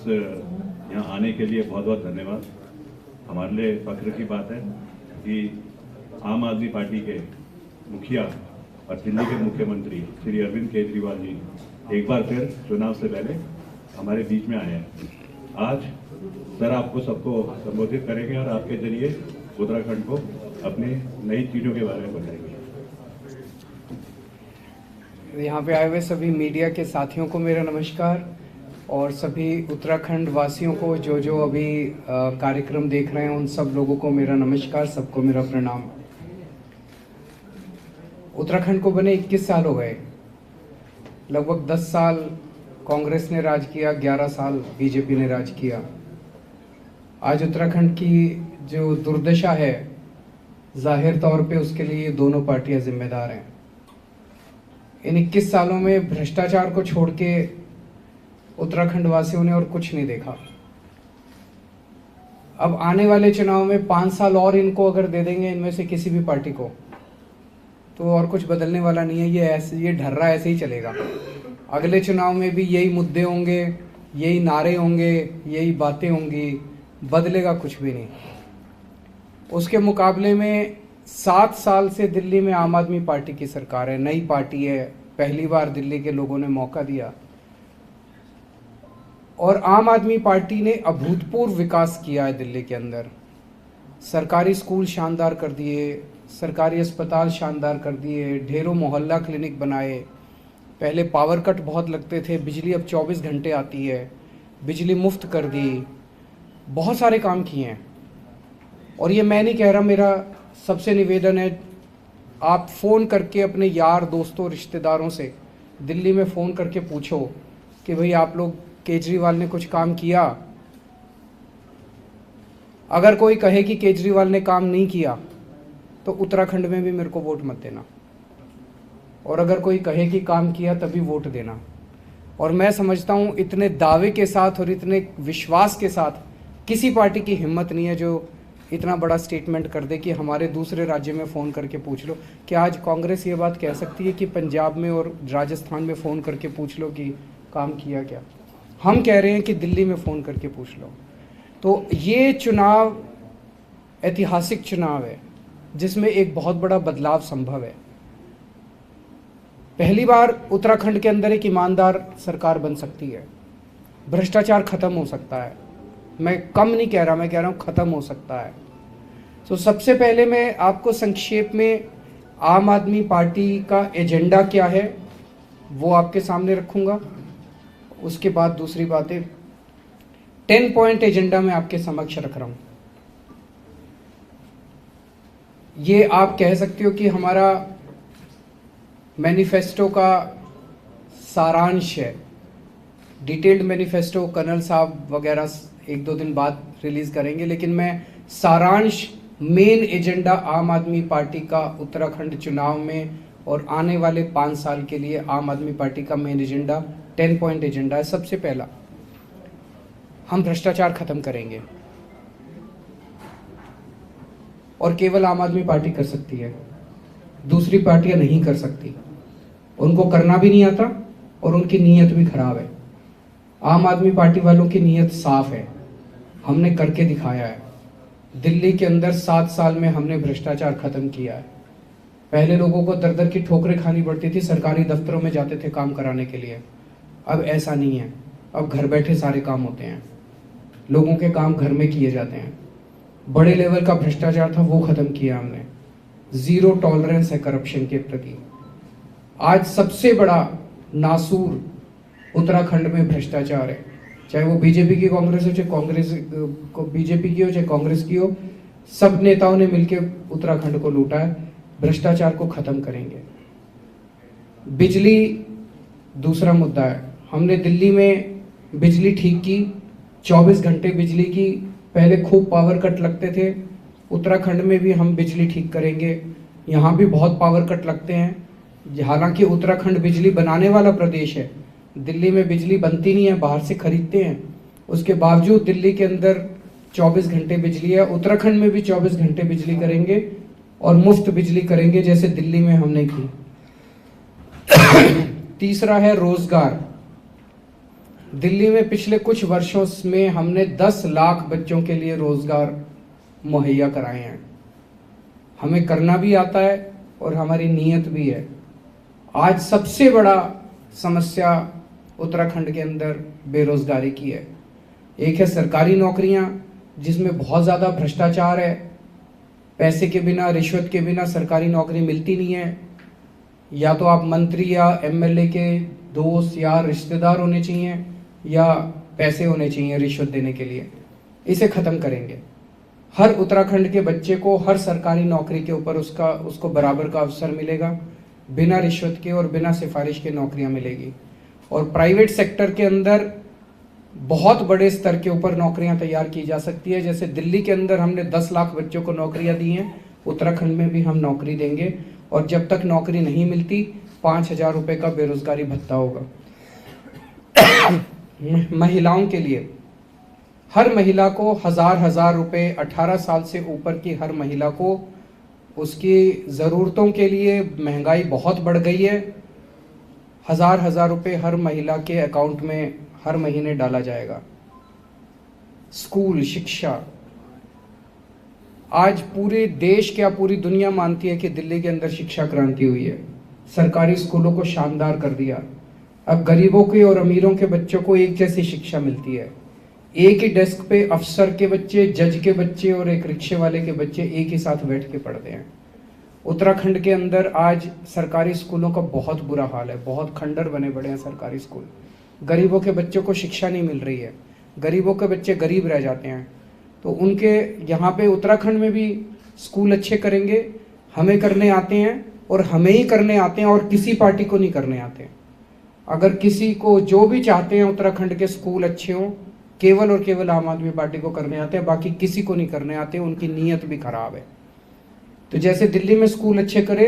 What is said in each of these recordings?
यहाँ आने के लिए बहुत बहुत धन्यवाद। हमारे लिए फख्र की बात है कि आम आदमी पार्टी के मुखिया और दिल्ली के मुख्यमंत्री श्री अरविंद केजरीवाल जी एक बार फिर चुनाव से पहले हमारे बीच में आए हैं। आज सर आपको सबको संबोधित करेंगे और आपके जरिए उत्तराखंड को अपनी नई चीज़ों के बारे में बताएंगे। यहाँ पे आए हुए सभी मीडिया के साथियों को मेरा नमस्कार और सभी उत्तराखंड वासियों को जो अभी कार्यक्रम देख रहे हैं उन सब लोगों को मेरा नमस्कार, सबको मेरा प्रणाम। उत्तराखंड को बने 21 साल हो गए। लगभग 10 साल कांग्रेस ने राज किया, 11 साल बीजेपी ने राज किया। आज उत्तराखंड की जो दुर्दशा है, जाहिर तौर पे उसके लिए दोनों पार्टियां जिम्मेदार हैं। इन 21 सालों में भ्रष्टाचार को छोड़ के उत्तराखंड वासियों ने और कुछ नहीं देखा। अब आने वाले चुनाव में 5 साल और इनको अगर दे देंगे इनमें से किसी भी पार्टी को, तो और कुछ बदलने वाला नहीं है। ये ढर्रा ऐसे ही चलेगा। अगले चुनाव में भी यही मुद्दे होंगे, यही नारे होंगे, यही बातें होंगी, बदलेगा कुछ भी नहीं। उसके मुकाबले में 7 साल से दिल्ली में आम आदमी पार्टी की सरकार है, नई पार्टी है। पहली बार दिल्ली के लोगों ने मौका दिया और आम आदमी पार्टी ने अभूतपूर्व विकास किया है दिल्ली के अंदर। सरकारी स्कूल शानदार कर दिए, सरकारी अस्पताल शानदार कर दिए, ढेरों मोहल्ला क्लिनिक बनाए। पहले पावर कट बहुत लगते थे, बिजली अब 24 घंटे आती है, बिजली मुफ्त कर दी। बहुत सारे काम किए हैं। और ये मैं नहीं कह रहा, मेरा सबसे निवेदन है, आप फ़ोन करके अपने यार दोस्तों रिश्तेदारों से दिल्ली में फ़ोन करके पूछो कि भाई आप लोग केजरीवाल ने कुछ काम किया। अगर कोई कहे कि केजरीवाल ने काम नहीं किया तो उत्तराखंड में भी मेरे को वोट मत देना, और अगर कोई कहे कि काम किया तभी वोट देना। और मैं समझता हूँ इतने दावे के साथ और इतने विश्वास के साथ किसी पार्टी की हिम्मत नहीं है जो इतना बड़ा स्टेटमेंट कर दे कि हमारे दूसरे राज्य में फ़ोन करके पूछ लो। क्या आज कांग्रेस ये बात कह सकती है कि पंजाब में और राजस्थान में फ़ोन करके पूछ लो कि काम किया क्या? हम कह रहे हैं कि दिल्ली में फ़ोन करके पूछ लो। तो ये चुनाव ऐतिहासिक चुनाव है जिसमें एक बहुत बड़ा बदलाव संभव है। पहली बार उत्तराखंड के अंदर एक ईमानदार सरकार बन सकती है। भ्रष्टाचार खत्म हो सकता है। मैं कम नहीं कह रहा, मैं कह रहा हूँ खत्म हो सकता है। तो सबसे पहले मैं आपको संक्षेप में आम आदमी पार्टी का एजेंडा क्या है वो आपके सामने रखूंगा। उसके बाद दूसरी बातें 10 पॉइंट एजेंडा में आपके समक्ष रख रहा हूं। ये आप कह सकते हो कि हमारा मैनिफेस्टो का सारांश है। डिटेल्ड मैनिफेस्टो कर्नल साहब वगैरह 1-2 दिन बाद रिलीज करेंगे, लेकिन मैं सारांश, मेन एजेंडा आम आदमी पार्टी का उत्तराखंड चुनाव में और आने वाले 5 साल के लिए आम आदमी पार्टी का मेन एजेंडा 10 पॉइंट एजेंडा है। सबसे पहला, हम भ्रष्टाचार खत्म करेंगे और केवल आम आदमी पार्टी कर सकती है, दूसरी पार्टियां नहीं कर सकती। उनको करना भी नहीं आता और उनकी नीयत भी खराब है। आम आदमी पार्टी वालों की नीयत साफ है, हमने करके दिखाया है। दिल्ली के अंदर 7 साल में हमने भ्रष्टाचार खत्म किया है। पहले लोगों को दर दर की ठोकरें खानी पड़ती थी, सरकारी दफ्तरों में जाते थे काम कराने के लिए। अब ऐसा नहीं है, अब घर बैठे सारे काम होते हैं, लोगों के काम घर में किए जाते हैं। बड़े लेवल का भ्रष्टाचार था वो खत्म किया हमने। 0 टॉलरेंस है करप्शन के प्रति। आज सबसे बड़ा नासूर उत्तराखंड में भ्रष्टाचार है, चाहे वो बीजेपी की कांग्रेस हो, चाहे कांग्रेस को बीजेपी की हो, चाहे कांग्रेस की हो। सब नेताओं ने मिलकर उत्तराखंड को लूटा है। भ्रष्टाचार को खत्म करेंगे। बिजली दूसरा मुद्दा है। हमने दिल्ली में बिजली ठीक की, 24 घंटे बिजली की। पहले खूब पावर कट लगते थे, उत्तराखंड में भी हम बिजली ठीक करेंगे। यहाँ भी बहुत पावर कट लगते हैं, हालांकि उत्तराखंड बिजली बनाने वाला प्रदेश है। दिल्ली में बिजली बनती नहीं है, बाहर से खरीदते हैं। उसके बावजूद दिल्ली के अंदर 24 घंटे बिजली है। उत्तराखंड में भी 24 घंटे बिजली करेंगे और मुफ्त बिजली करेंगे जैसे दिल्ली में हमने की। तीसरा है रोजगार। दिल्ली में पिछले कुछ वर्षों में हमने 10 लाख बच्चों के लिए रोजगार मुहैया कराए हैं। हमें करना भी आता है और हमारी नीयत भी है। आज सबसे बड़ा समस्या उत्तराखंड के अंदर बेरोजगारी की है। एक है सरकारी नौकरियां जिसमें बहुत ज़्यादा भ्रष्टाचार है। पैसे के बिना, रिश्वत के बिना सरकारी नौकरी मिलती नहीं है। या तो आप मंत्री या एमएलए के दोस्त या रिश्तेदार होने चाहिए या पैसे होने चाहिए रिश्वत देने के लिए। इसे ख़त्म करेंगे। हर उत्तराखंड के बच्चे को हर सरकारी नौकरी के ऊपर उसको बराबर का अवसर मिलेगा। बिना रिश्वत के और बिना सिफारिश के नौकरियां मिलेगी। और प्राइवेट सेक्टर के अंदर बहुत बड़े स्तर के ऊपर नौकरियां तैयार की जा सकती है। जैसे दिल्ली के अंदर हमने 10 लाख बच्चों को नौकरियां दी हैं, उत्तराखंड में भी हम नौकरी देंगे। और जब तक नौकरी नहीं मिलती 5,000 रुपये का बेरोजगारी भत्ता होगा। महिलाओं के लिए हर महिला को 1,000 रुपये, 18 साल से ऊपर की हर महिला को उसकी ज़रूरतों के लिए, महंगाई बहुत बढ़ गई है, 1,000 रुपये हर महिला के अकाउंट में हर महीने डाला जाएगा। स्कूल शिक्षा, आज पूरे देश क्या पूरी दुनिया मानती है कि दिल्ली के अंदर शिक्षा क्रांति हुई है। सरकारी स्कूलों को शानदार कर दिया। अब गरीबों के और अमीरों के बच्चों को एक जैसी शिक्षा मिलती है। एक ही डेस्क पे अफसर के बच्चे, जज के बच्चे और एक रिक्शे वाले के बच्चे एक ही साथ बैठ के पढ़ते हैं। उत्तराखंड के अंदर आज सरकारी स्कूलों का बहुत बुरा हाल है। बहुत खंडर बने पड़े हैं सरकारी स्कूल। गरीबों के बच्चों को शिक्षा नहीं मिल रही है। गरीबों के बच्चे गरीब रह जाते हैं। तो उनके यहाँ पे उत्तराखंड में भी स्कूल अच्छे करेंगे। हमें करने आते हैं और हमें ही करने आते हैं और किसी पार्टी को नहीं करने आते। अगर किसी को जो भी चाहते हैं उत्तराखंड के स्कूल अच्छे हों, केवल और केवल आम आदमी पार्टी को करने आते हैं, बाकी किसी को नहीं करने आते। उनकी नीयत भी खराब है। तो जैसे दिल्ली में स्कूल अच्छे करे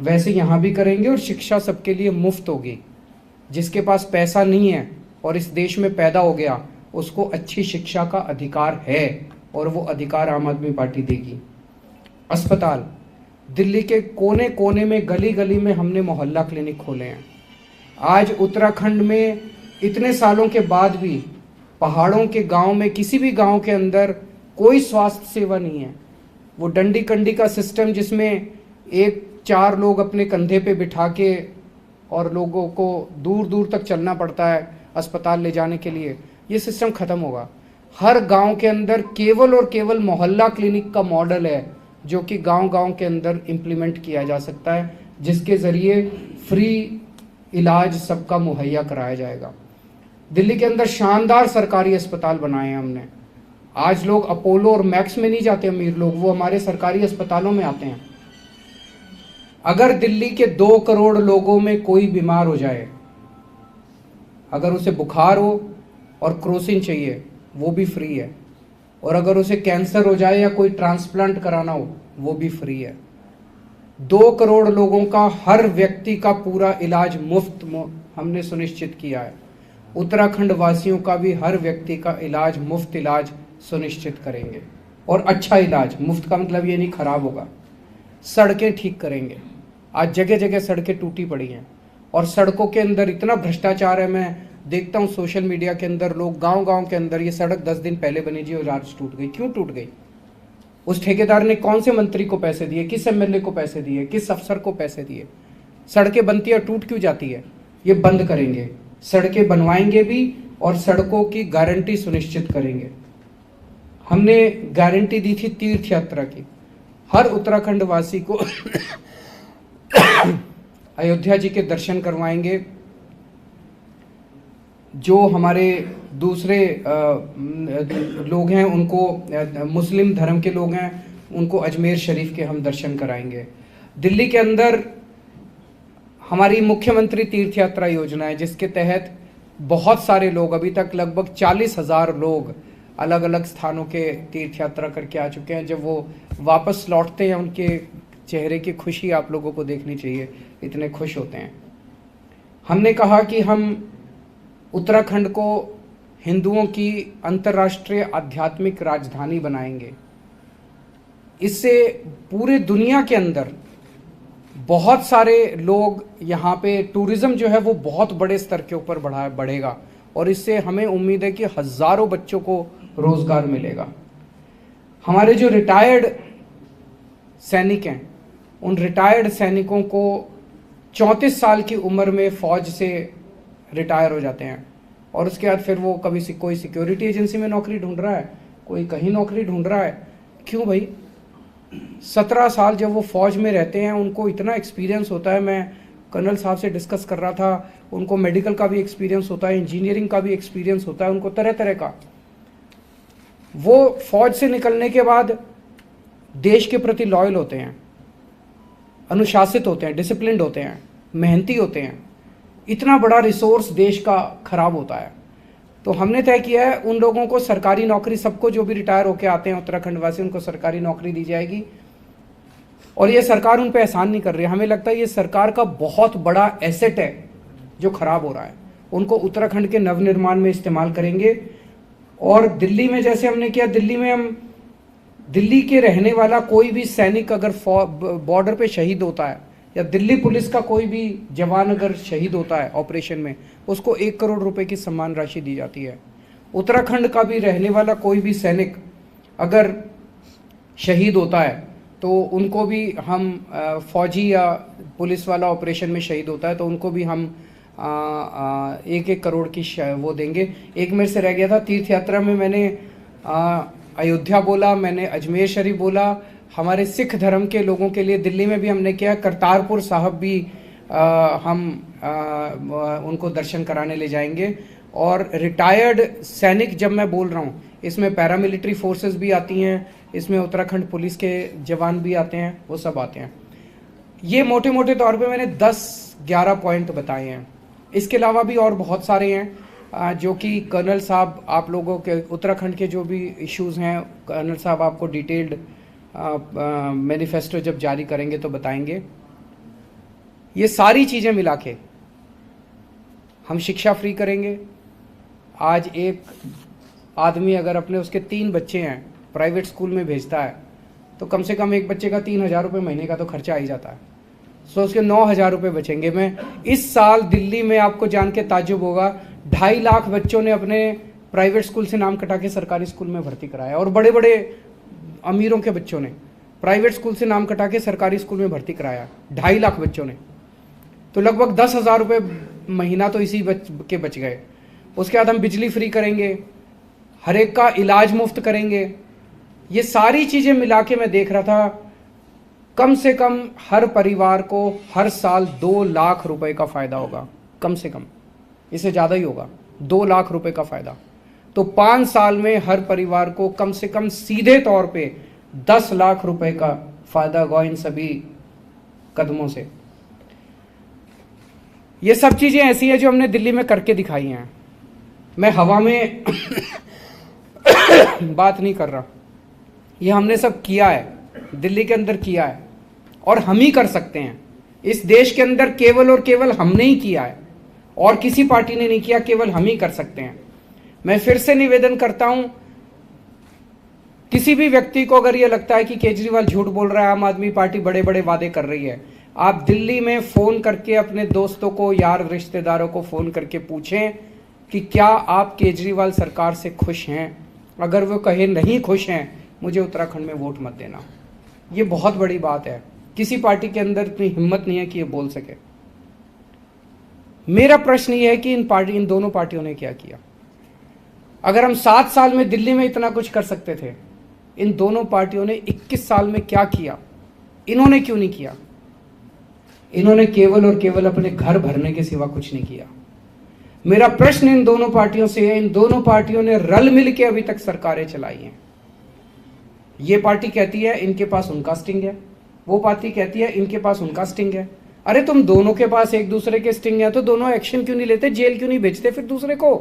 वैसे यहाँ भी करेंगे और शिक्षा सबके लिए मुफ्त होगी। जिसके पास पैसा नहीं है और इस देश में पैदा हो गया उसको अच्छी शिक्षा का अधिकार है और वो अधिकार आम आदमी पार्टी देगी। अस्पताल, दिल्ली के कोने कोने में, गली गली में हमने मोहल्ला क्लिनिक खोले हैं। आज उत्तराखंड में इतने सालों के बाद भी पहाड़ों के गांव में, किसी भी गांव के अंदर कोई स्वास्थ्य सेवा नहीं है। वो डंडी कंडी का सिस्टम जिसमें 4 लोग अपने कंधे पे बिठा के और लोगों को दूर दूर तक चलना पड़ता है अस्पताल ले जाने के लिए, ये सिस्टम खत्म होगा। हर गांव के अंदर केवल और केवल मोहल्ला क्लिनिक का मॉडल है जो कि गांव-गांव के अंदर इम्प्लीमेंट किया जा सकता है, जिसके ज़रिए फ्री इलाज सबका मुहैया कराया जाएगा। दिल्ली के अंदर शानदार सरकारी अस्पताल बनाए हैं हमने। आज लोग अपोलो और मैक्स में नहीं जाते अमीर लोग, वो हमारे सरकारी अस्पतालों में आते हैं। अगर दिल्ली के 2 करोड़ लोगों में कोई बीमार हो जाए, अगर उसे बुखार हो और क्रोसिन चाहिए वो भी फ्री है, और अगर उसे कैंसर हो जाए या कोई ट्रांसप्लांट कराना हो वो भी फ्री है। 2 करोड़ लोगों का, हर व्यक्ति का पूरा इलाज मुफ्त हमने सुनिश्चित किया है। उत्तराखंड वासियों का भी हर व्यक्ति का इलाज, मुफ्त इलाज सुनिश्चित करेंगे। और अच्छा इलाज, मुफ्त का मतलब ये नहीं खराब होगा। सड़कें ठीक करेंगे। आज जगह जगह सड़कें टूटी पड़ी हैं और सड़कों के अंदर इतना भ्रष्टाचार है। मैं देखता हूँ सोशल मीडिया के अंदर लोग गांव-गांव के अंदर, ये सड़क 10 दिन पहले बनी जी और आज टूट गई। क्यों टूट गई? उस ठेकेदार ने कौन से मंत्री को पैसे दिए, किस एमएलए को पैसे दिए, किस अफसर को पैसे दिए? सड़कें बनती है, टूट क्यों जाती है? ये बंद करेंगे। सड़कें बनवाएंगे भी और सड़कों की गारंटी सुनिश्चित करेंगे। हमने गारंटी दी थी तीर्थ यात्रा की। हर उत्तराखंड वासी को अयोध्या जी के दर्शन करवाएंगे। जो हमारे दूसरे लोग हैं उनको, मुस्लिम धर्म के लोग हैं उनको अजमेर शरीफ के हम दर्शन कराएंगे। दिल्ली के अंदर हमारी मुख्यमंत्री तीर्थ यात्रा योजना है जिसके तहत बहुत सारे लोग, अभी तक लगभग 40,000 लोग अलग अलग स्थानों के तीर्थ यात्रा करके आ चुके हैं। जब वो वापस लौटते हैं उनके चेहरे की खुशी आप लोगों को देखनी चाहिए, इतने खुश होते हैं। हमने कहा कि हम उत्तराखंड को हिंदुओं की अंतर्राष्ट्रीय आध्यात्मिक राजधानी बनाएंगे। इससे पूरे दुनिया के अंदर बहुत सारे लोग यहाँ पे, टूरिज्म जो है वो बहुत बड़े स्तर के ऊपर बढ़ेगा और इससे हमें उम्मीद है कि हजारों बच्चों को रोजगार मिलेगा। हमारे जो रिटायर्ड सैनिक हैं, उन रिटायर्ड सैनिकों को 34 साल की उम्र में फौज से रिटायर हो जाते हैं और उसके बाद फिर वो कभी कोई सिक्योरिटी एजेंसी में नौकरी ढूंढ रहा है, कोई कहीं नौकरी ढूंढ रहा है। क्यों भाई? 17 साल जब वो फौज में रहते हैं, उनको इतना एक्सपीरियंस होता है। मैं कर्नल साहब से डिस्कस कर रहा था, उनको मेडिकल का भी एक्सपीरियंस होता है, इंजीनियरिंग का भी एक्सपीरियंस होता है, उनको तरह तरह का। वो फौज से निकलने के बाद देश के प्रति लॉयल होते हैं, अनुशासित होते हैं, डिसिप्लिन्ड होते हैं, मेहनती होते हैं। इतना बड़ा रिसोर्स देश का खराब होता है। तो हमने तय किया है उन लोगों को सरकारी नौकरी, सबको जो भी रिटायर होकर आते हैं उत्तराखंड वासी, उनको सरकारी नौकरी दी जाएगी। और ये सरकार उन पे एहसान नहीं कर रही है। हमें लगता है ये सरकार का बहुत बड़ा एसेट है जो खराब हो रहा है। उनको उत्तराखंड के नवनिर्माण में इस्तेमाल करेंगे। और दिल्ली में जैसे हमने किया, दिल्ली में हम दिल्ली के रहने वाला कोई भी सैनिक अगर बॉर्डर पे शहीद होता है, या दिल्ली पुलिस का कोई भी जवान अगर शहीद होता है ऑपरेशन में, उसको 1 करोड़ रुपए की सम्मान राशि दी जाती है। उत्तराखंड का भी रहने वाला कोई भी सैनिक अगर शहीद होता है तो उनको भी हम फौजी या पुलिस वाला ऑपरेशन में शहीद होता है तो उनको भी हम 1-1 करोड़ की वो देंगे। एक मेरे से रह गया था, तीर्थ यात्रा में मैंने अयोध्या बोला, मैंने अजमेर शरीफ बोला। हमारे सिख धर्म के लोगों के लिए दिल्ली में भी हमने किया, करतारपुर साहब भी हम उनको दर्शन कराने ले जाएंगे। और रिटायर्ड सैनिक जब मैं बोल रहा हूँ, इसमें पैरामिलिट्री फोर्सेस भी आती हैं, इसमें उत्तराखंड पुलिस के जवान भी आते हैं, वो सब आते हैं। ये मोटे मोटे तौर पे मैंने 10-11 पॉइंट बताए हैं। इसके अलावा भी और बहुत सारे हैं जो कि कर्नल साहब आप लोगों के उत्तराखंड के जो भी इश्यूज़ हैं, कर्नल साहब आपको डिटेल्ड मैनिफेस्टो जब जारी करेंगे तो बताएंगे। ये सारी चीज़ें मिला के हम शिक्षा फ्री करेंगे। आज एक आदमी अगर अपने उसके 3 बच्चे हैं प्राइवेट स्कूल में भेजता है तो कम से कम एक बच्चे का 3,000 रुपये महीने का तो खर्चा आ ही जाता है। सो उसके 9,000 रुपये बचेंगे। मैं इस साल दिल्ली में आपको जान के ताज्जुब होगा, 2.5 लाख बच्चों ने अपने प्राइवेट स्कूल से नाम कटा के सरकारी स्कूल में भर्ती कराया। और बड़े बड़े अमीरों के बच्चों ने प्राइवेट स्कूल से नाम कटा के सरकारी स्कूल में भर्ती कराया, 2.5 लाख बच्चों ने। तो लगभग 10,000 रुपये महीना तो इसी के बच गए। उसके बाद हम बिजली फ्री करेंगे, हर एक का इलाज मुफ्त करेंगे। ये सारी चीज़ें मिला के मैं देख रहा था, कम से कम हर परिवार को हर साल 2 लाख रुपए का फ़ायदा होगा, कम से कम। इससे ज़्यादा ही होगा, 2 लाख रुपए का फ़ायदा। तो 5 साल में हर परिवार को कम से कम सीधे तौर पे 10 लाख रुपए का फ़ायदा होगा इन सभी कदमों से। ये सब चीज़ें ऐसी हैं जो हमने दिल्ली में करके दिखाई हैं। मैं हवा में बात नहीं कर रहा, ये हमने सब किया है, दिल्ली के अंदर किया है और हम ही कर सकते हैं। इस देश के अंदर केवल और केवल हमने ही किया है और किसी पार्टी ने नहीं किया, केवल हम ही कर सकते हैं। मैं फिर से निवेदन करता हूं, किसी भी व्यक्ति को अगर ये लगता है कि केजरीवाल झूठ बोल रहा है, आम आदमी पार्टी बड़े बड़े वादे कर रही है, आप दिल्ली में फोन करके अपने दोस्तों को, यार रिश्तेदारों को फोन करके पूछें कि क्या आप केजरीवाल सरकार से खुश हैं। अगर वो कहे नहीं खुश हैं, मुझे उत्तराखंड में वोट मत देना। ये बहुत बड़ी बात है। किसी पार्टी के अंदर इतनी हिम्मत नहीं है कि ये बोल सके। मेरा प्रश्न ये है कि इन दोनों पार्टियों ने क्या किया। अगर हम 7 साल में दिल्ली में इतना कुछ कर सकते थे, इन दोनों पार्टियों ने 21 साल में क्या किया, इन्होंने क्यों नहीं किया? इन्होंने केवल और केवल अपने घर भरने के सिवा कुछ नहीं किया। मेरा प्रश्न इन दोनों पार्टियों से है, इन दोनों पार्टियों ने रल मिल के अभी तक सरकारें चलाई हैं। ये पार्टी कहती है इनके पास उनका स्टिंग है, वो पार्टी कहती है इनके पास उनका स्टिंग है। अरे तुम दोनों के पास एक दूसरे के स्टिंग है तो दोनों एक्शन क्यों नहीं लेते, जेल क्यों नहीं भेजते फिर दूसरे को?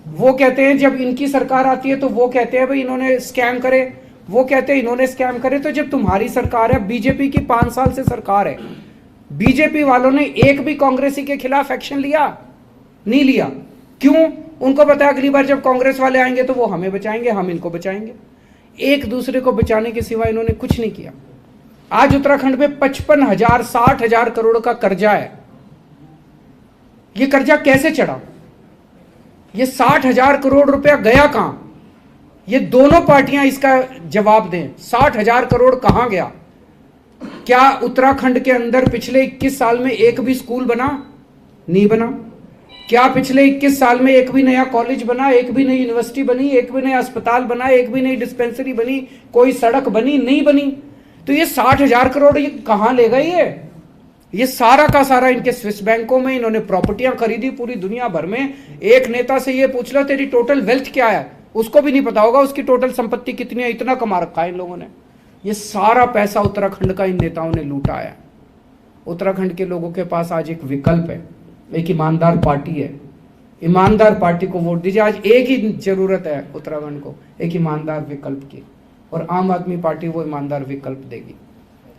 वो कहते हैं जब इनकी सरकार आती है तो वो कहते हैं भाई इन्होंने स्कैम करे, वो कहते हैं इन्होंने स्कैम करे। तो जब तुम्हारी सरकार है, बीजेपी की 5 साल से सरकार है, बीजेपी वालों ने एक भी कांग्रेसी के खिलाफ एक्शन लिया? नहीं लिया। क्यों? उनको पता है अगली बार जब कांग्रेस वाले आएंगे तो वो हमें बचाएंगे, हम इनको बचाएंगे। एक दूसरे को बचाने के सिवा इन्होंने कुछ नहीं किया। आज उत्तराखंड में 55,000 60,000 करोड़ का कर्जा है। ये कर्जा कैसे चढ़ा? ये 60,000 करोड़ रुपया गया कहां? ये दोनों पार्टियां इसका जवाब दें। 60,000 करोड़ कहां गया? क्या उत्तराखंड के अंदर पिछले 21 साल में एक भी स्कूल बना? नहीं बना। क्या पिछले 21 साल में एक भी नया कॉलेज बना, एक भी नई यूनिवर्सिटी बनी, एक भी नया अस्पताल बना, एक भी नई डिस्पेंसरी बनी, कोई सड़क बनी? नहीं बनी। तो ये 60,000 करोड़ ये कहां ले गए? ये सारा का सारा इनके स्विस बैंकों में इन्होंने प्रॉपर्टियां खरीदी पूरी दुनिया भर में। एक नेता से ये पूछ लो तेरी टोटल वेल्थ क्या है, उसको भी नहीं पता होगा उसकी टोटल संपत्ति कितनी है, इतना कमा रखा है इन लोगों ने। ये सारा पैसा उत्तराखंड का इन नेताओं ने लूटा है। उत्तराखंड के लोगों के पास आज एक विकल्प है, एक ईमानदार पार्टी है। ईमानदार पार्टी को वोट दीजिए। आज एक ही जरूरत है उत्तराखंड को, एक ईमानदार विकल्प की, और आम आदमी पार्टी वो ईमानदार विकल्प देगी।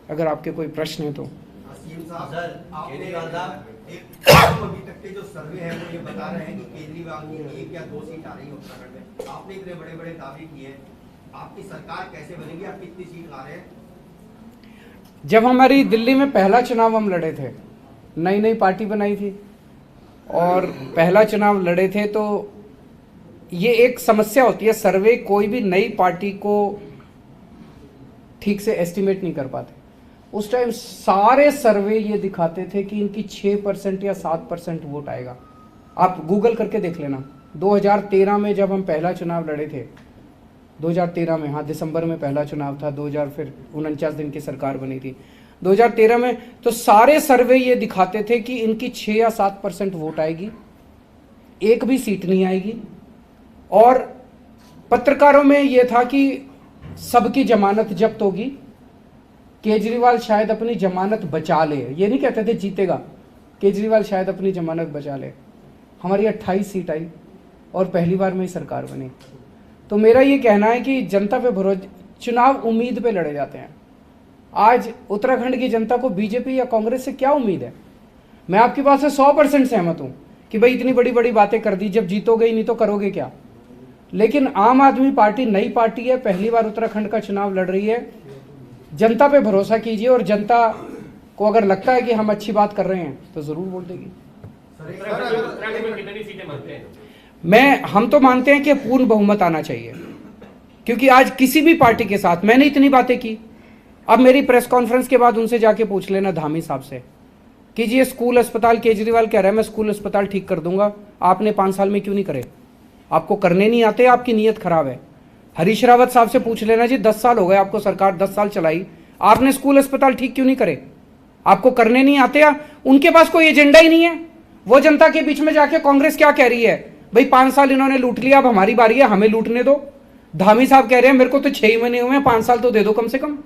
अगर आपके कोई प्रश्न है तो। अभी तक के जो सर्वे है वो ये बता रहे हैं कि केजरीवाल की 1 या 2 सीट आ रही है उत्तराखंड में। आपने इतने बड़े बड़े दावे किए हैं, आपकी सरकार कैसे बनेगी, आप कितनी सीट ला रहे हैं? जब हमारी दिल्ली में पहला चुनाव हम लड़े थे, नई नई पार्टी बनाई थी और पहला चुनाव लड़े थे, तो ये एक समस्या होती है, सर्वे कोई भी नई पार्टी को ठीक से एस्टिमेट नहीं कर पाते। उस टाइम सारे सर्वे ये दिखाते थे कि इनकी 6% या 7% वोट आएगा। आप गूगल करके देख लेना। 2013 में जब हम पहला चुनाव लड़े थे, 2013 में, हाँ दिसंबर में पहला चुनाव था, 2000 फिर 49 दिन की सरकार बनी थी 2013 में, तो सारे सर्वे ये दिखाते थे कि इनकी 6 या 7% वोट आएगी, एक भी सीट नहीं आएगी। और पत्रकारों में ये था कि सबकी जमानत जब्त होगी, केजरीवाल शायद अपनी जमानत बचा ले। ये नहीं कहते थे जीतेगा, केजरीवाल शायद अपनी जमानत बचा ले। हमारी 28 सीट आई और पहली बार में ही सरकार बनी। तो मेरा ये कहना है कि जनता पे भरोसा, चुनाव उम्मीद पे लड़े जाते हैं। आज उत्तराखंड की जनता को बीजेपी या कांग्रेस से क्या उम्मीद है? मैं आपकी बात से 100% सहमत हूं कि भाई इतनी बड़ी बड़ी बातें कर दी, जब जीतोगे ही नहीं तो करोगे क्या। लेकिन आम आदमी पार्टी नई पार्टी है, पहली बार उत्तराखंड का चुनाव लड़ रही है। जनता पे भरोसा कीजिए, और जनता को अगर लगता है कि हम अच्छी बात कर रहे हैं तो जरूर वोट देगी। हम तो मानते हैं कि पूर्ण बहुमत आना चाहिए, क्योंकि आज किसी भी पार्टी के साथ, मैंने इतनी बातें की, अब मेरी प्रेस कॉन्फ्रेंस के बाद उनसे जाके पूछ लेना धामी साहब से कि जी ये स्कूल अस्पताल, केजरीवाल कह रहा है मैं स्कूल अस्पताल ठीक कर दूंगा, आपने 5 साल में क्यों नहीं करे? आपको करने नहीं आते, आपकी नीयत खराब है। हरीश रावत साहब से पूछ लेना जी 10 साल हो गए आपको, सरकार 10 साल चलाई, आपने स्कूल अस्पताल ठीक क्यों नहीं करे? आपको करने नहीं आते? या उनके पास कोई एजेंडा ही नहीं है। वो जनता के बीच में जाके कांग्रेस क्या कह रही है, भाई 5 साल इन्होंने लूट लिया, अब हमारी बारी है, हमें लूटने दो। धामी साहब कह रहे हैं मेरे को तो 6 ही महीने हुए हैं, 5 साल तो दे दो कम से कम।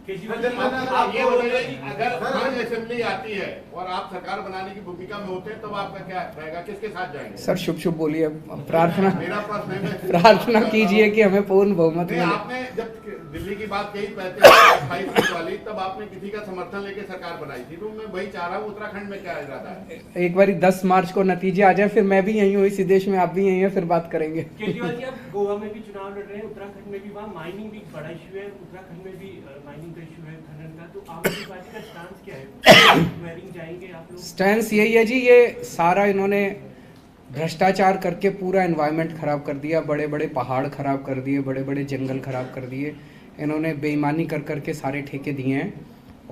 आप ये बोलिए अगर फर्स्ट असेंबली आती है और आप सरकार बनाने की भूमिका में होते हैं तब आपका क्या रहेगा, किसके साथ जाएंगे? सर शुभ शुभ बोलिए, प्रार्थना मेरा प्रश्न है, प्रार्थना कीजिए कि हमें पूर्ण बहुमत मिले। आपने जब दिल्ली की बात कही 35 सीट वाली, तब आपने किसी का समर्थन लेके सरकार बनाई थी, तो मैं वही चाह रहा हूँ उत्तराखंड में क्या इरादा है? एक बार 10 मार्च को नतीजे आ जाए, फिर मैं भी यहीं हूँ इसी देश में, आप भी यहीं हैं, फिर बात करेंगे। केजरीवाल जी आप गोवा में भी चुनाव लड़ रहे हैं, उत्तराखंड में भी, वहाँ माइनिंग भी बड़ा इशू है, उत्तराखंड में भी माइनिंग का इशू है, खनन का, तो आम आदमी पार्टी का स्टांस क्या है? वेयरिंग जाएंगे आप लोग? स्टैंस यही है जी, ये सारा इन्होंने भ्रष्टाचार करके पूरा एनवायरनमेंट खराब कर दिया, बड़े बड़े पहाड़ खराब कर दिए, बड़े बड़े जंगल खराब कर दिए, इन्होंने बेईमानी कर करके सारे ठेके दिए हैं।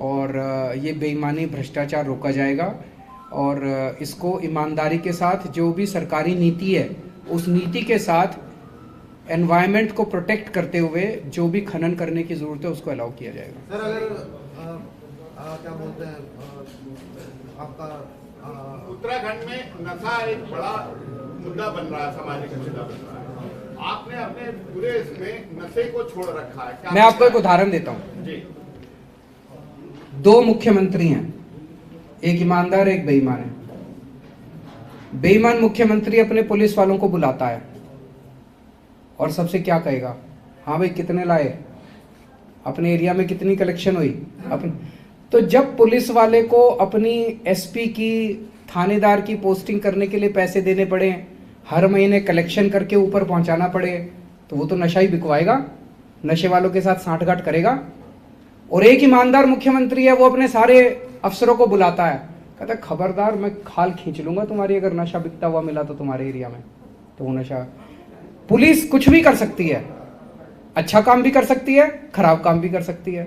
और ये बेईमानी भ्रष्टाचार रोका जाएगा, और इसको ईमानदारी के साथ जो भी सरकारी नीति है उस नीति के साथ एनवायरनमेंट को प्रोटेक्ट करते हुए जो भी खनन करने की जरूरत है उसको अलाउ किया जाएगा। सर अगर क्या बोलते हैं आपका उत्तराखंड में नशा एक बड़ा मुद्दा बन रहा है, सामाजिक मुद्दा बन रहा है, आपने अपने पूरे इसमें नशे को छोड़ रखा है। मैं आपको एक उदाहरण देता हूँ जी। 2 मुख्यमंत्री हैं, एक ईमानदार एक बेईमान है। बेईमान मुख्यमंत्री अपने पुलिस वालों को बुलाता है और सबसे क्या कहेगा, हाँ भाई कितने लाए, अपने एरिया में कितनी कलेक्शन हुई अपने। तो जब पुलिस वाले को अपनी एसपी की, थानेदार की पोस्टिंग करने के लिए पैसे देने पड़े, हर महीने कलेक्शन करके ऊपर पहुंचाना पड़े, तो वो तो नशा ही बिकवाएगा, नशे वालों के साथ सांठगांठ करेगा। और एक ईमानदार मुख्यमंत्री है, वो अपने सारे अफसरों को बुलाता है, कहता खबरदार मैं खाल खींच लूंगा तुम्हारी, अगर नशा बिकता हुआ मिला तो तुम्हारे एरिया में। तो वो नशा, पुलिस कुछ भी कर सकती है, अच्छा काम भी कर सकती है, खराब काम भी कर सकती है।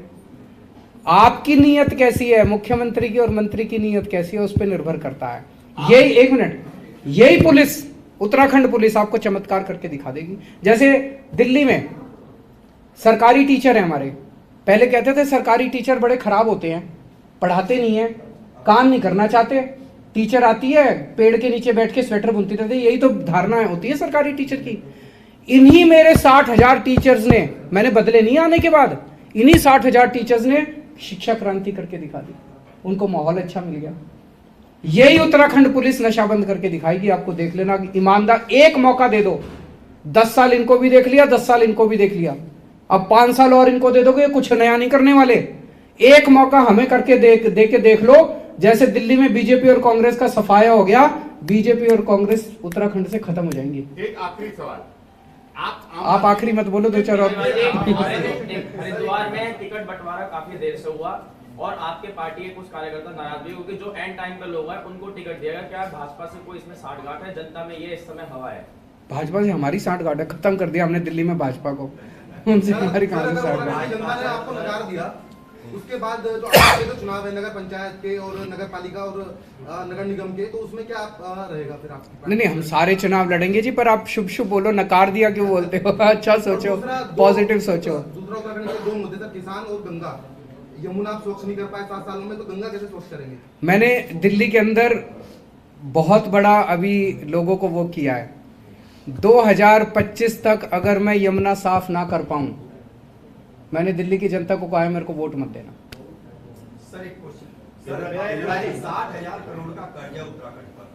आपकी नीयत कैसी है, मुख्यमंत्री की और मंत्री की नीयत कैसी है, उस पर निर्भर करता है। यही, एक मिनट, यही पुलिस, उत्तराखंड पुलिस आपको चमत्कार करके दिखा देगी। जैसे दिल्ली में सरकारी टीचर है हमारे, पहले कहते थे सरकारी टीचर बड़े खराब होते हैं, पढ़ाते नहीं है, काम नहीं करना चाहते, टीचर आती है पेड़ के नीचे बैठ के स्वेटर बुनती रहती है, यही तो धारणा होती है सरकारी टीचर की। इन्हीं मेरे 60,000 टीचर्स ने, मैंने बदले नहीं आने के बाद, इन्हीं 60,000 टीचर्स ने शिक्षा क्रांति करके दिखा दी, उनको माहौल अच्छा मिल गया। यही उत्तराखंड पुलिस नशाबंद करके दिखाएगी आपको, देख लेना। ईमानदार, एक मौका दे दो, 10 साल इनको भी देख लिया, 10 साल इनको भी देख लिया, अब 5 साल और इनको दे दोगे, कुछ नया नहीं करने वाले। एक मौका हमें करके देख लो, जैसे दिल्ली में बीजेपी और कांग्रेस का सफाया हो गया, बीजेपी और कांग्रेस उत्तराखंड से खत्म हो जाएंगी। एक आखिरी सवाल, आप आखिरी मत बोलो, 2-4 और। हरिद्वार में टिकट बंटवारा काफी देर से हुआ और आपके पार्टी के कुछ कार्यकर्ता नाराज भी, क्योंकि जो एंड टाइम पे लोग हैं उनको टिकट दिया गया। क्या भाजपा से कोई इसमें साठगांठ है? जनता में ये इस समय हवा है? भाजपा से हमारी साठगांठ है, खत्म कर दिया हमने दिल्ली में भाजपा को, उनसे हमारी कहानी साठगांठ। जनता ने आपको नकार दिया, उसके बाद जो आपके जो चुनाव है नगर पंचायत के और नगर पालिका और नगर निगम के, तो उसमें क्या रहेगा फिर आपकी? नहीं, हम सारे चुनाव लड़ेंगे जी, पर आप शुभ शुभ बोलो, नकार दिया क्यों बोलते हो? अच्छा सोचो, पॉजिटिव सोचो। दूसरा उत्तराखंड के 2 मुद्दे थे, किसान और गंगा। यमुना आप स्वच्छ नहीं कर पाए 7 सालों में, तो गंगा कैसे स्वच्छ करेंगे? मैंने दिल्ली के अंदर बहुत बड़ा अभी लोगों को वो किया है, 2025 तक अगर मैं यमुना साफ ना कर पाऊं, मैंने दिल्ली की जनता को कहा है मेरे को वोट मत देना। सर एक क्वेश्चन, सर 60,000 करोड़ का कर्ज है उत्तराखंड पर,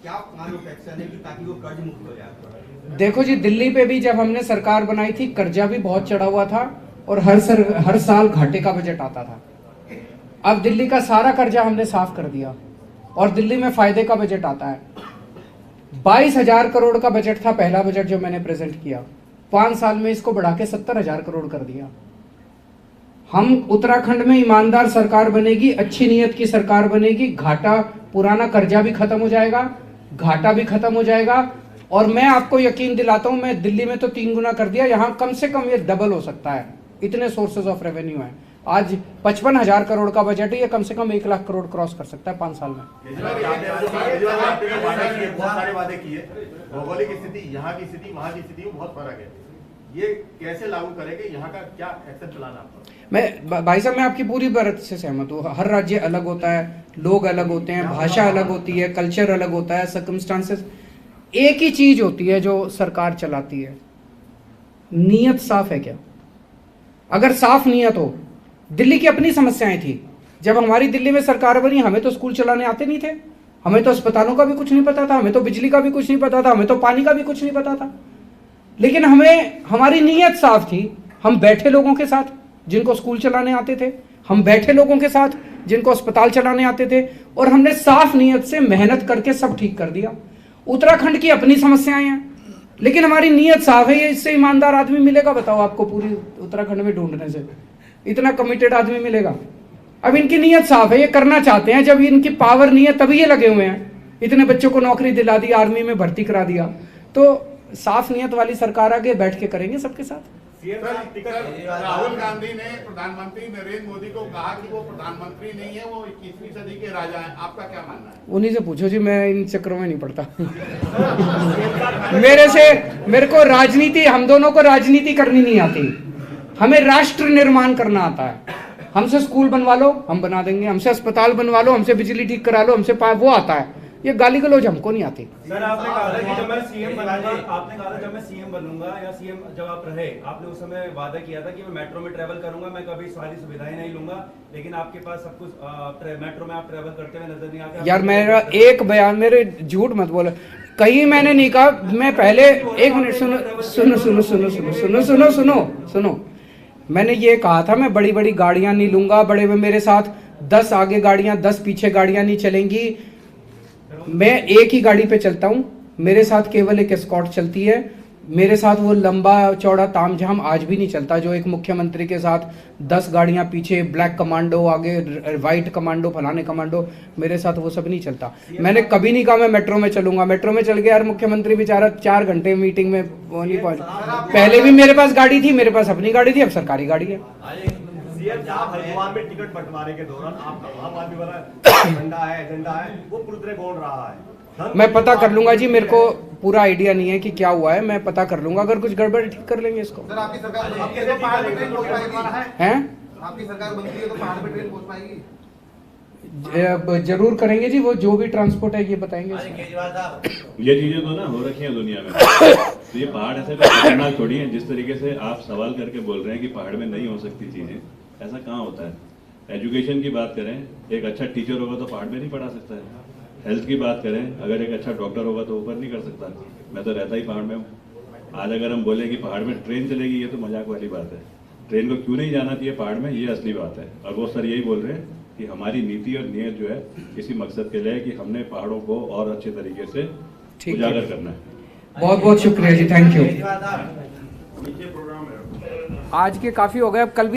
क्या प्लान ऑफ एक्शन है कि ताकि वो कर्ज मुक्त हो जाए? देखो जी, दिल्ली पे भी जब हमने सरकार बनाई थी, कर्जा भी बहुत चढ़ा हुआ था और हर साल घाटे का बजट आता था। अब दिल्ली का सारा कर्जा हमने साफ कर दिया और दिल्ली में फायदे का बजट आता है। 22,000 करोड़ का बजट था पहला बजट जो मैंने प्रेजेंट किया, 5 साल में इसको बढ़ा के 70,000 करोड़ कर दिया। हम उत्तराखंड में ईमानदार सरकार बनेगी, अच्छी नीयत की सरकार बनेगी, घाटा, पुराना कर्जा भी खत्म हो जाएगा, घाटा भी खत्म हो जाएगा। और मैं आपको यकीन दिलाता हूं, मैं दिल्ली में तो 3 गुना कर दिया, यहां कम से कम ये डबल हो सकता है, इतने सोर्सेज ऑफ रेवेन्यू है। आज 55,000 करोड़ का बजट है, ये कम से कम 1 लाख करोड़ क्रॉस कर सकता है 5 साल में। बहुत सारे वादे किए, भौगोलिक स्थिति, यहाँ की स्थिति, वहाँ की स्थिति में बहुत फर्क है, ये कैसे लागू करेंगे? यहाँ का क्या एक्शन प्लान आपका? मैं भाई साहब, मैं आपकी पूरी बात से सहमत हूँ। हर राज्य अलग होता है, लोग अलग होते हैं, भाषा अलग होती है, कल्चर अलग होता है, सर्कमस्टांसेस। एक ही चीज होती है जो सरकार चलाती है, नीयत साफ है क्या? अगर साफ नीयत हो, दिल्ली की अपनी समस्याएं थी, जब हमारी दिल्ली में सरकार बनी हमें तो स्कूल चलाने आते नहीं थे, हमें तो अस्पतालों का भी कुछ नहीं पता था, हमें तो बिजली का भी कुछ नहीं पता था, हमें तो पानी का भी कुछ नहीं पता था। लेकिन हमारी नीयत साफ थी, हम बैठे लोगों के साथ जिनको स्कूल चलाने आते थे, हम बैठे लोगों के साथ जिनको अस्पताल चलाने आते थे, और हमने साफ नीयत से मेहनत करके सब ठीक कर दिया। उत्तराखंड की अपनी समस्याएं हैं, लेकिन हमारी नीयत साफ है। ये इससे ईमानदार आदमी मिलेगा बताओ आपको पूरी उत्तराखंड में ढूंढने से? इतना कमिटेड आदमी मिलेगा? अब इनकी नीयत साफ है, ये करना चाहते हैं, जब इनकी पावर नहीं है तभी ये लगे हुए हैं। इतने बच्चों को नौकरी दिला दी, आर्मी में भर्ती करा दिया, तो साफ नीयत वाली सरकार आगे बैठ के करेंगे सबके साथ। राहुल गांधी ने प्रधानमंत्री नरेंद्र मोदी को कहा कि वो प्रधानमंत्री नहीं है, वो 21वीं सदी के राजा हैं, आपका क्या मानना है? उन्हीं से पूछो जी, मैं इन चक्रों में नहीं पड़ता। मेरे को राजनीति, हम दोनों को राजनीति करनी नहीं आती, हमें राष्ट्र निर्माण करना आता है। हमसे स्कूल बनवा लो, हम बना देंगे, हमसे अस्पताल बनवा लो, हमसे बिजली ठीक करा लो, हमसे वो आता है। ये गाली गलौज हमको नहीं आती। सर, आपने कहा था कि जब मैं सीएम बनूंगा, आपने कहा था जब मैं सीएम बनूंगा या सीएम जब आप रहे, आपने उस समय वादा किया था कि मैं मेट्रो में ट्रैवल करूंगा, मैं कभी सारी सुविधाएं नहीं लूंगा, लेकिन आपके पास सब कुछ मेट्रो में आप ट्रैवल करते हुए नजर नहीं आते। यार मेरा एक बयान, मेरे झूठ मत बोलो, कहीं मैंने नहीं कहा। मैं पहले, एक मिनट सुनो, मैंने ये कहा था मैं बड़ी बड़ी गाड़ियां नहीं लूंगा, बड़े में मेरे साथ 10 आगे गाड़ियां 10 पीछे गाड़ियां नहीं चलेंगी, मैं एक ही गाड़ी पे चलता हूं, मेरे साथ केवल एक एस्कॉर्ट चलती है। मेरे साथ वो लंबा चौड़ा तामझाम आज भी नहीं चलता जो एक मुख्यमंत्री के साथ 10 गाड़ियां पीछे, ब्लैक कमांडो आगे, वाइट कमांडो, फलाने कमांडो, मेरे साथ वो सब नहीं चलता। मैंने कभी नहीं कहा मैं मेट्रो में चलूंगा। मेट्रो में चल गया यार, मुख्यमंत्री बेचारा 4 घंटे मीटिंग में वो नहीं पहुंच। पहले भी मेरे पास गाड़ी थी, मेरे पास अपनी गाड़ी थी, अब सरकारी गाड़ी है। सीएम साहब हरिद्वार में टिकट बंटवारे के दौरान आपका आम आदमी वाला झंडा है वो पूरी तरह बोल रहा है। मैं पता कर लूंगा जी, मेरे को पूरा आइडिया नहीं है कि क्या हुआ है, मैं पता कर लूंगा। अगर कुछ गड़बड़ ठीक कर लेंगे इसको। सर आपकी सरकार पहाड़ पे ट्रेन पहुंच पाएगी? हैं? आपकी सरकार बनती है तो पहाड़ पे ट्रेन पहुंच पाएगी? जरूर करेंगे जी, वो जो भी ट्रांसपोर्ट है ये बताएंगे। ये चीजें तो ना हो रखी हैं दुनिया में। तो ये पहाड़ ऐसे खतरनाक थोड़ी है। जिस तरीके से आप सवाल करके बोल रहे हैं कि पहाड़ में नहीं हो सकती चीजें, ऐसा कहाँ होता है। एजुकेशन की बात करें, एक अच्छा टीचर होगा तो पहाड़ में नहीं पढ़ा सकता है। हेल्थ की बात करें, अगर एक अच्छा डॉक्टर होगा तो ऊपर नहीं कर सकता। मैं तो रहता ही पहाड़ में हूँ। आज अगर हम बोले कि पहाड़ में ट्रेन चलेगी, ये तो मजाक वाली बात है। ट्रेन को क्यों नहीं जाना चाहिए पहाड़ में, ये असली बात है। और वो सर यही बोल रहे हैं कि हमारी नीति और नियत जो है इसी मकसद के लिए है कि हमने पहाड़ों को और अच्छे तरीके से उजागर करना है। बहुत बहुत शुक्रिया जी, थैंक यू। आज के काफी हो गए, अब कल भी